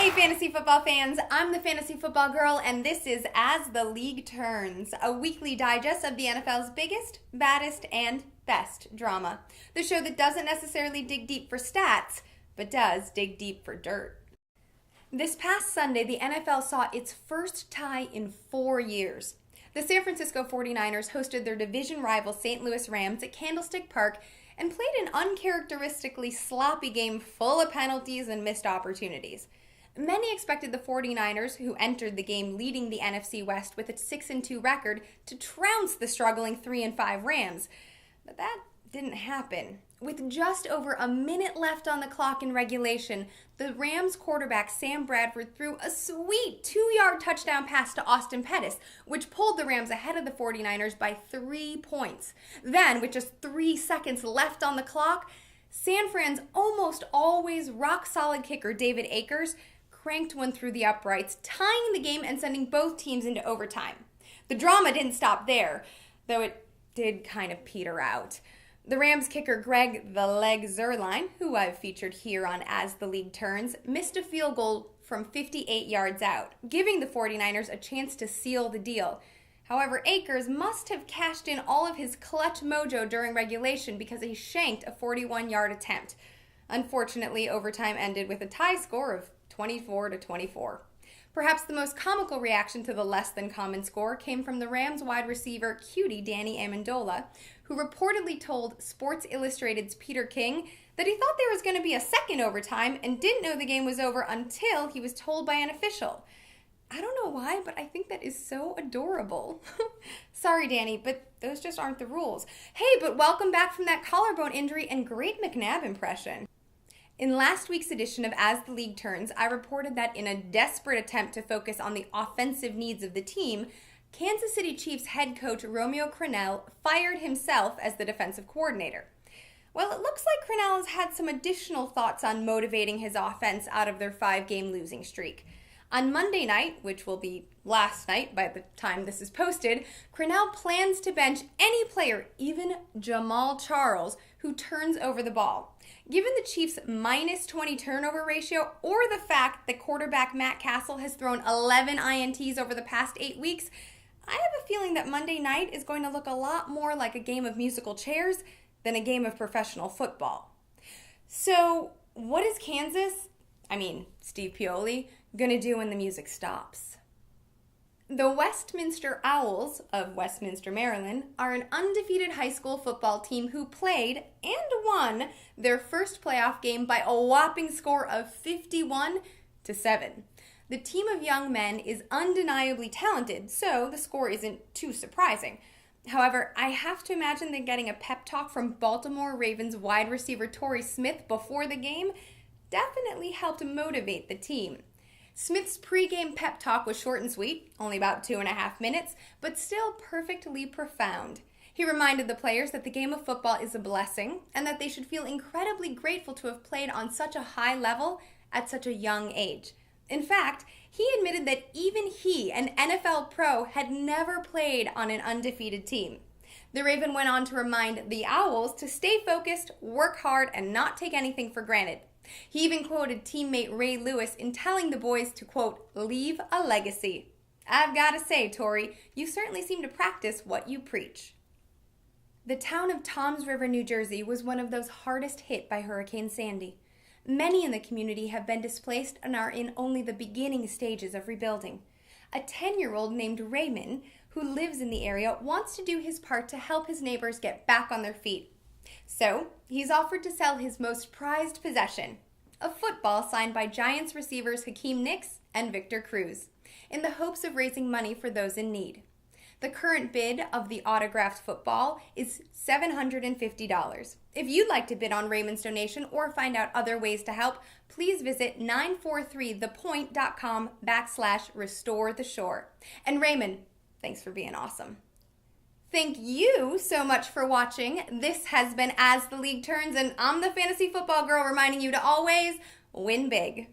Hey fantasy football fans, I'm the Fantasy Football Girl and this is As the League Turns, a weekly digest of the NFL's biggest, baddest, and best drama. The show that doesn't necessarily dig deep for stats, but does dig deep for dirt. This past Sunday, the NFL saw its first tie in 4 years. The San Francisco 49ers hosted their division rival St. Louis Rams at Candlestick Park and played an uncharacteristically sloppy game full of penalties and missed opportunities. Many expected the 49ers, who entered the game leading the NFC West with a 6-2 record, to trounce the struggling 3-5 Rams. But that didn't happen. With just over a minute left on the clock in regulation, the Rams quarterback Sam Bradford threw a sweet 2-yard touchdown pass to Austin Pettis, which pulled the Rams ahead of the 49ers by 3 points. Then, with just 3 seconds left on the clock, San Fran's almost always rock-solid kicker David Akers cranked one through the uprights, tying the game and sending both teams into overtime. The drama didn't stop there, though it did kind of peter out. The Rams kicker Greg "The Leg" Zuerlein, who I've featured here on As the League Turns, missed a field goal from 58 yards out, giving the 49ers a chance to seal the deal. However, Akers must have cashed in all of his clutch mojo during regulation because he shanked a 41-yard attempt. Unfortunately, overtime ended with a tie score of 24-24. Perhaps the most comical reaction to the less-than-common score came from the Rams wide receiver cutie Danny Amendola, who reportedly told Sports Illustrated's Peter King that he thought there was going to be a second overtime and didn't know the game was over until he was told by an official. I don't know why, but I think that is so adorable. Sorry, Danny, but those just aren't the rules. Hey, but welcome back from that collarbone injury and great McNabb impression. In last week's edition of As the League Turns, I reported that in a desperate attempt to focus on the offensive needs of the team, Kansas City Chiefs head coach Romeo Crennel fired himself as the defensive coordinator. Well, it looks like Crennel has had some additional thoughts on motivating his offense out of their 5-game losing streak. On Monday night, which will be last night by the time this is posted, Crennel plans to bench any player, even Jamal Charles, who turns over the ball. Given the Chiefs' minus 20 turnover ratio or the fact that quarterback Matt Castle has thrown 11 INTs over the past 8 weeks, I have a feeling that Monday night is going to look a lot more like a game of musical chairs than a game of professional football. So, what is Steve Pioli, going to do when the music stops? The Westminster Owls of Westminster, Maryland, are an undefeated high school football team who played and won their first playoff game by a whopping score of 51-7. The team of young men is undeniably talented, so the score isn't too surprising. However, I have to imagine that getting a pep talk from Baltimore Ravens wide receiver Torrey Smith before the game definitely helped motivate the team. Smith's pregame pep talk was short and sweet, only about 2.5 minutes, but still perfectly profound. He reminded the players that the game of football is a blessing and that they should feel incredibly grateful to have played on such a high level at such a young age. In fact, he admitted that even he, an NFL pro, had never played on an undefeated team. The Raven went on to remind the Owls to stay focused, work hard, and not take anything for granted. He even quoted teammate Ray Lewis in telling the boys to, quote, leave a legacy. I've got to say, Torrey, you certainly seem to practice what you preach. The town of Toms River, New Jersey was one of those hardest hit by Hurricane Sandy. Many in the community have been displaced and are in only the beginning stages of rebuilding. A 10-year-old named Raymond, who lives in the area, wants to do his part to help his neighbors get back on their feet. So, he's offered to sell his most prized possession, a football signed by Giants receivers Hakeem Nicks and Victor Cruz, in the hopes of raising money for those in need. The current bid of the autographed football is $750. If you'd like to bid on Raymond's donation or find out other ways to help, please visit 943thepoint.com/restore the shore. And Raymond, thanks for being awesome. Thank you so much for watching. This has been As the League Turns, and I'm the Fantasy Football Girl reminding you to always win big.